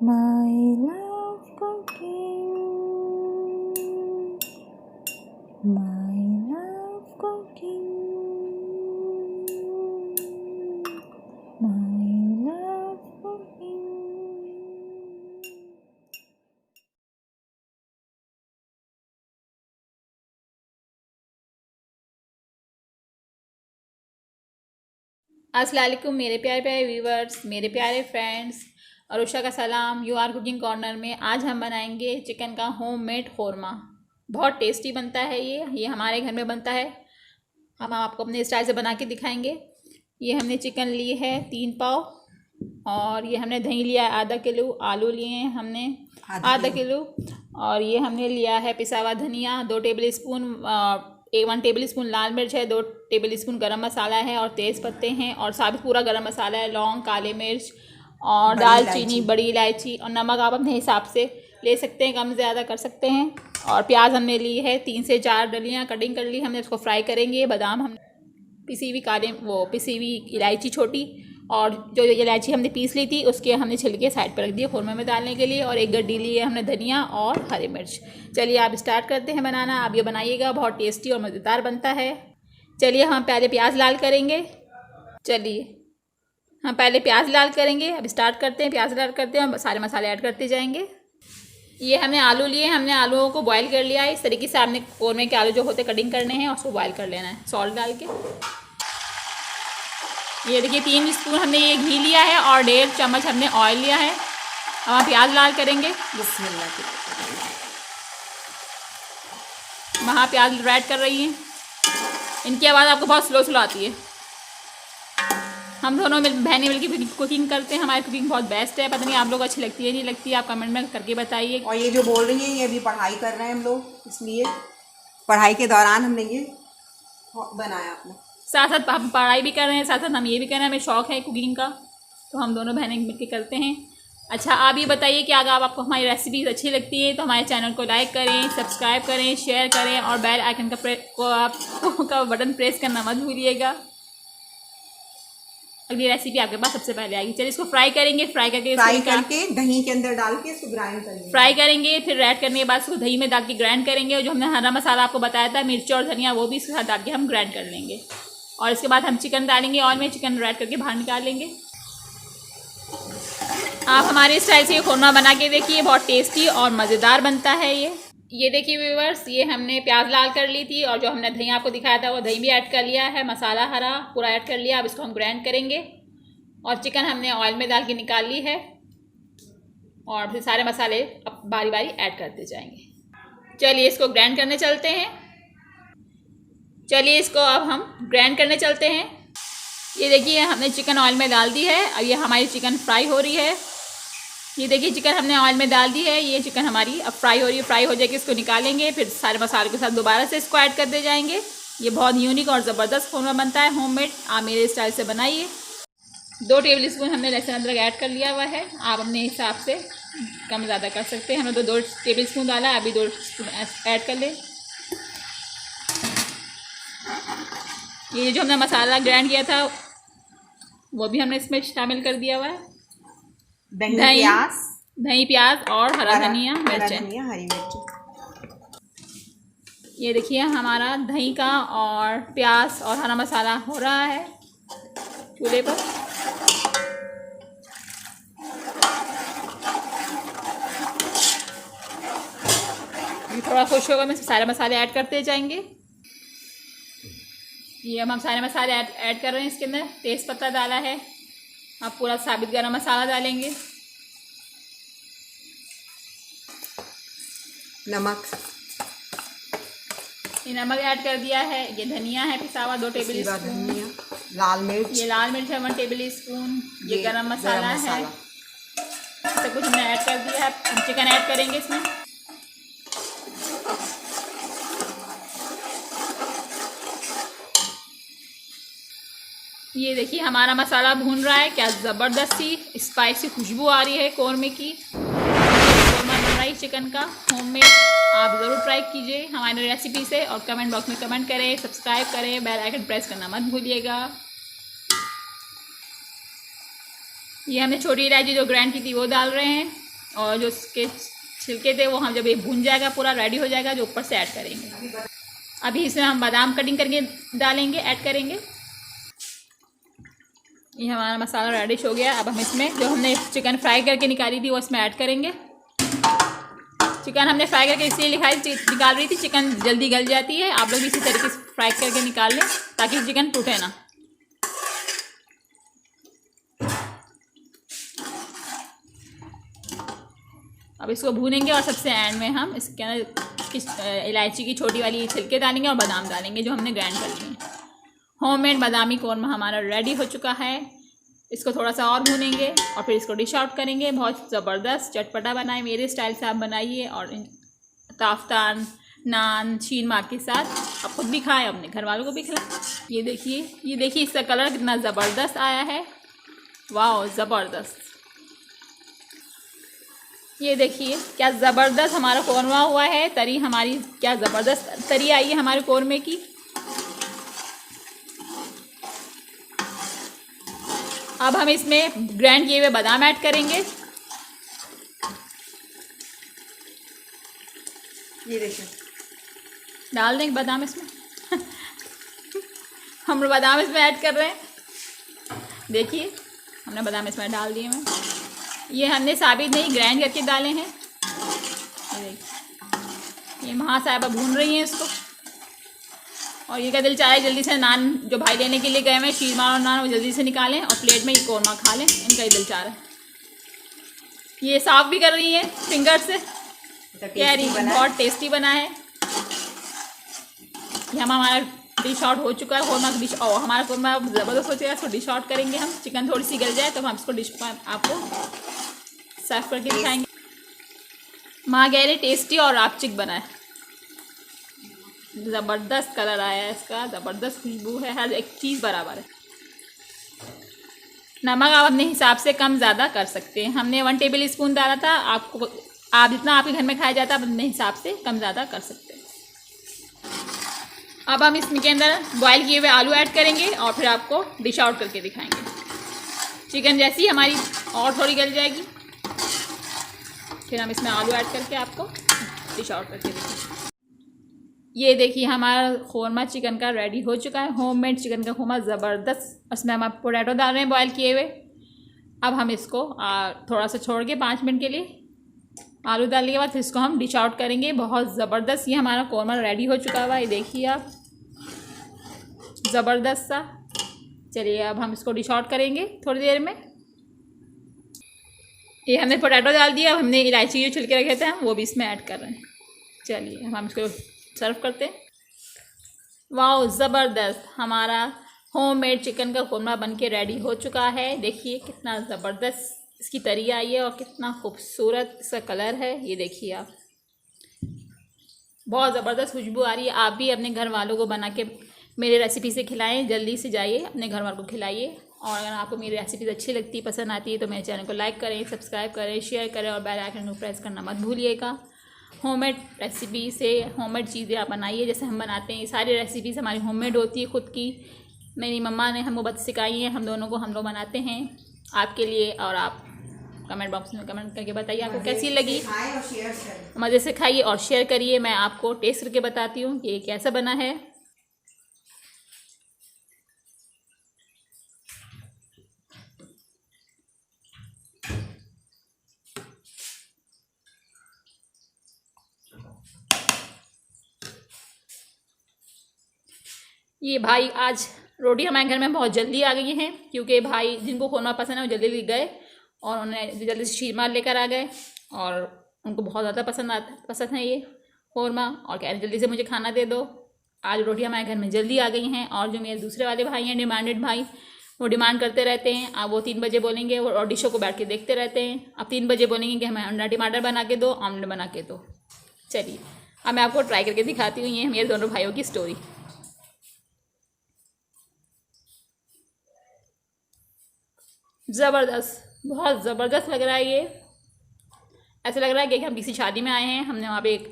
My love cooking, my love cooking, my love cooking. अस्सलाम वालेकुम मेरे प्यारे प्यारे व्यूवर्स, मेरे प्यारे फ्रेंड्स। अरुषा का सलाम। यू आर कुकिंग कॉर्नर में आज हम बनाएंगे चिकन का होममेड क़ोरमा। बहुत टेस्टी बनता है ये हमारे घर में बनता है। हम आपको अपने स्टाइल से बना के दिखाएंगे। ये हमने चिकन ली है 3 पाव और ये हमने दही लिया है आधा किलो, आलू लिए हैं हमने आधा किलो और ये हमने लिया है पिसा हुआ धनिया 2 टेबल स्पून, 1 टेबल स्पून लाल मिर्च है, 2 टेबल स्पून गरम मसाला है और तेज़ पत्ते हैं और साबित पूरा गरम मसाला है, लौंग, काले मिर्च और दालचीनी, बड़ी इलायची और नमक आप अपने हिसाब से ले सकते हैं, कम ज़्यादा कर सकते हैं। और प्याज हमने ली है 3 से 4 डलियाँ कटिंग कर ली हमने, उसको फ्राई करेंगे। बादाम हम पिसी हुई इलायची छोटी और जो इलायची हमने पीस ली थी उसके हमने छिलके साइड पर रख दिए क़ोरमे में डालने के लिए। और एक गड्डी ली है हमने धनिया और हरी मिर्च। चलिए आप स्टार्ट करते हैं बनाना। आप ये बनाइएगा, बहुत टेस्टी और मज़ेदार बनता है। चलिए हम पहले प्याज लाल करेंगे। अब स्टार्ट करते हैं, प्याज लाल करते हैं और सारे मसाले ऐड करते जाएंगे। ये हमने आलू लिए, हमने आलूओं को बॉईल कर लिया है। इस तरीके से आपने क़ोरमे के आलू जो होते कटिंग करने हैं उसको बॉईल कर लेना है सॉल्ट डाल के। ये देखिए 3 स्पून हमने ये घी लिया है और 1.5 चम्मच हमने ऑयल लिया है। अब हम प्याज लाल करेंगे। वहाँ प्याज रेड कर रही हैं, इनकी आवाज़ आपको बहुत स्लो स्लो आती है। हम दोनों बहनें मिलकर कुकिंग करते हैं, हमारी कुकिंग बहुत बेस्ट है। पता नहीं आप लोग अच्छी लगती है नहीं लगती, आप कमेंट में करके बताइए। और ये जो बोल रही हैं ये अभी पढ़ाई कर रहे हैं हम लोग, इसलिए पढ़ाई के दौरान हमने ये बनाया अपना। साथ साथ हम पढ़ाई भी कर रहे हैं, साथ साथ हम ये भी कर रहे हैं, हमें शौक़ है कुकिंग का, तो हम दोनों बहनें मिलकर करते हैं। अच्छा आप ये बताइए कि अगर आपको हमारी रेसिपीज़ अच्छी लगती है तो हमारे चैनल को लाइक करें, सब्सक्राइब करें, शेयर करें और बेल आइकन का बटन प्रेस करना मत भूलिएगा। अगली रेसिपी आपके पास सबसे पहले आएगी। चलिए इसको फ्राई करेंगे। फ्राई करके दही के अंदर डाल के इसको ग्राइंड करेंगे। फ्राई करेंगे, फिर ऐड करने के बाद इसको दही में डाल के ग्राइंड करेंगे। और जो हमने हरा मसाला आपको बताया था, मिर्च और धनिया, वो भी इसके साथ डाल के हम ग्राइंड कर लेंगे। और इसके बाद हम चिकन डालेंगे ऑयल में, चिकन रेड करके बाहर निकाल लेंगे। आप हमारे स्टाइल से ये क़ोरमा बना के देखिए, बहुत टेस्टी और मज़ेदार बनता है ये देखिए व्यूअर्स, ये हमने प्याज लाल कर ली थी और जो हमने दही आपको दिखाया था वो दही भी ऐड कर लिया है, मसाला हरा पूरा ऐड कर लिया। अब इसको हम ग्राइंड करेंगे और चिकन हमने ऑयल में डाल के निकाल ली है और फिर सारे मसाले अब बारी बारी ऐड करते जाएंगे। चलिए इसको ग्राइंड करने चलते हैं। ये देखिए हमने चिकन ऑयल में डाल दी है। अब ये हमारी चिकन फ्राई हो रही है। ये देखिए चिकन हमने ऑयल में डाल दी है, ये चिकन हमारी अब फ्राई हो रही है। फ्राई हो जाएगी, इसको निकालेंगे, फिर सारे मसालों के साथ दोबारा से इसको ऐड करते जाएंगे। ये बहुत यूनिक और ज़बरदस्त क़ोरमा बनता है होममेड। आप मेरे स्टाइल से बनाइए। 2 टेबल स्पून हमने लहसुन अदरक ऐड कर लिया हुआ है, आप अपने हिसाब से कम ज़्यादा कर सकते हैं। हमने तो 2 टेबल स्पून डाला है, अभी 2 स्पून ऐड कर लें। ये जो हमने मसाला ग्राइंड किया था वो भी हमने इसमें शामिल कर दिया हुआ है। दही, प्याज और हरा धनिया, मिर्च। ये देखिए हमारा दही का और प्याज और हरा मसाला हो रहा है चूल्हे पर। थोड़ा खुश होगा मैं सारे मसाले ऐड करते जाएंगे। ये हम सारे मसाले ऐड कर रहे हैं। इसके अंदर तेज़ पत्ता डाला है, अब पूरा साबित गरम मसाला डालेंगे, नमक ऐड कर दिया है। ये धनिया है पिसा हुआ 2 टेबल स्पून, लाल मिर्च, ये लाल मिर्च है 1 टेबल स्पून, ये गरम मसाला है। सब कुछ हमने ऐड कर दिया है। हम चिकन ऐड करेंगे इसमें। ये देखिए हमारा मसाला भून रहा है, क्या ज़बरदस्त सी स्पाइसी खुशबू आ रही है क़ोरमे की। क़ोरमा बन रहा है चिकन का होममेड। आप ज़रूर ट्राई कीजिए हमारी रेसिपी से और कमेंट बॉक्स में कमेंट करें, सब्सक्राइब करें, बेल आइकन प्रेस करना मत भूलिएगा। ये हमने छोटी इलायची जो ग्राइंड की थी वो डाल रहे हैं और जो उसके छिलके थे वो हम जब ये भून जाएगा पूरा रेडी हो जाएगा जो ऊपर से ऐड करेंगे। अभी इसमें हम बादाम कटिंग करके डालेंगे, ऐड करेंगे। ये हमारा मसाला रेडिश हो गया। अब हम इसमें जो हमने चिकन फ्राई करके निकाली थी वो इसमें ऐड करेंगे। चिकन हमने फ्राई करके इसलिए निकाल रही थी, चिकन जल्दी गल जाती है। आप लोग भी इसी तरीके से फ्राई करके निकाल लें ताकि चिकन टूटे ना। अब इसको भूनेंगे और सबसे एंड में हम इसके अंदर इलायची की छोटी वाली छिलके डालेंगे और बादाम डालेंगे जो हमने ग्राइंड कर लिए हैं। होममेड बादामी कौरमा हमारा रेडी हो चुका है। इसको थोड़ा सा और भूनेंगे और फिर इसको डिश आउट करेंगे। बहुत ज़बरदस्त चटपटा बनाए, मेरे स्टाइल से आप बनाइए और ताफ्तान नान शीन मार के साथ आप खुद भी खाएं, अपने घर वालों को भी खिलाएं। ये देखिए इसका कलर कितना ज़बरदस्त आया है। वाह ज़बरदस्त। ये देखिए क्या ज़बरदस्त हमारा कौरमा हुआ है। तरी हमारी क्या ज़बरदस्त तरी आई है हमारे कौरमे की। अब हम इसमें ग्राइंड किए हुए बादाम ऐड करेंगे। ये देखिए डाल देंगे बादाम इसमें हम बादाम इसमें ऐड कर रहे हैं। देखिए हमने बादाम इसमें डाल दिए हैं। ये हमने साबित नहीं ग्राइंड करके डाले हैं। ये देखिए ये महा साहिबा भून रही हैं इसको। और ये का दिल चाहे जल्दी से नान जो भाई लेने के लिए गए हैं शीरमार और नान वो जल्दी से निकालें और प्लेट में ये कौरमा खा लें। इनका ही दिल चाह रहा है। ये साफ भी कर रही हैं फिंगर से, कह रही बहुत टेस्टी बना है। ये हमारा डिश आउट हो चुका है कौरमा का डिश। और हमारा कौरमा ज़बरदस्त हो चुका है। इसको डिश आउट करेंगे हम। चिकन थोड़ी सी गल जाए तो हम इसको डिश पर आपको सर्व करके दिखाएंगे। माँ कह रही टेस्टी और रापचिक बना है। ज़बरदस्त कलर आया है इसका, ज़बरदस्त खुशबू है, हर एक चीज़ बराबर है। नमक आप अपने हिसाब से कम ज़्यादा कर सकते हैं। हमने 1 टेबल स्पून डाला था। आप जितना आपके घर में खाया जाता है आप अपने हिसाब से कम ज़्यादा कर सकते हैं। अब हम इसके अंदर बॉयल किए हुए आलू ऐड करेंगे और फिर आपको डिश आउट करके दिखाएंगे। चिकन जैसी हमारी और थोड़ी गल जाएगी फिर हम इसमें आलू ऐड करके आपको डिश आउट करके देखेंगे। ये देखिए हमारा कौरमा चिकन का रेडी हो चुका है। होममेड चिकन का कौरमा ज़बरदस्त। उसमें हम पोटैटो डाल रहे हैं बॉयल किए हुए। अब हम इसको थोड़ा सा छोड़ के 5 मिनट के लिए आलू डालने के बाद फिर इसको हम डिश आउट करेंगे। बहुत ज़बरदस्त ये हमारा कौरमा रेडी हो चुका हुआ है। ये देखिए आप ज़बरदस्त सा। चलिए अब हम इसको डिश आउट करेंगे थोड़ी देर में। ये हमने पोटैटो डाल दिया। अब हमने इलायची जो छिलके रखे थे हम वो भी इसमें ऐड कर रहे हैं। चलिए हम इसको सर्व करते हैं। वाह ज़बरदस्त हमारा होममेड चिकन का कौरमा बनके रेडी हो चुका है। देखिए कितना ज़बरदस्त इसकी तरी आई है और कितना खूबसूरत इसका कलर है। ये देखिए आप बहुत ज़बरदस्त खुशबू आ रही है। आप भी अपने घर वालों को बना के मेरे रेसिपी से खिलाएं। जल्दी से जाइए अपने घर वालों को खिलाइए। और अगर आपको मेरी रेसिपीज़ अच्छी लगती पसंद आती है तो मेरे चैनल को लाइक करें, सब्सक्राइब करें, शेयर करें और बेल आइकन को प्रेस करना मत भूलिएगा। होममेड रेसिपी से होममेड चीज़ें आप बनाइए जैसे हम बनाते हैं। ये सारी रेसिपीज़ हमारी होममेड होती है खुद की। मेरी मम्मा ने हमको बस सिखाई है। हम दोनों को हम लोग बनाते हैं आपके लिए। और आप कमेंट बॉक्स में कमेंट करके बताइए आपको कैसी लगी। मज़े से खाइए और शेयर करिए। मैं आपको टेस्ट करके बताती हूँ कि ये कैसा बना है। ये भाई आज रोटी हमारे घर में बहुत जल्दी आ गई हैं क्योंकि भाई जिनको कौरमा पसंद है वो जल्दी जल्दी गए और उन्हें जल्दी से शीरमार लेकर आ गए और उनको बहुत ज़्यादा पसंद है ये कौरमा और कह रहे जल्दी से मुझे खाना दे दो। आज रोटी हमारे घर में जल्दी आ गई हैं। और जो मेरे दूसरे वाले भाई हैं डिमांडेड भाई वो डिमांड करते रहते हैं। अब वो 3 बजे बोलेंगे और डिशों को बैठ के देखते रहते हैं। अब 3 बजे बोलेंगे कि हमें अंडा टमाटर बना के दो, ऑमलेट बना के दो। चलिए अब मैं आपको ट्राई करके दिखाती हूँ। ये मेरे दोनों भाइयों की स्टोरी। ज़बरदस्त बहुत ज़बरदस्त लग रहा है। ये ऐसा लग रहा है कि हम किसी शादी में आए हैं। हमने वहाँ पे एक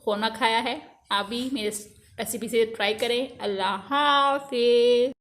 कौरमा खाया है। आप भी मेरे रेसिपी से ट्राई करें। अल्लाह हाफ़िज़।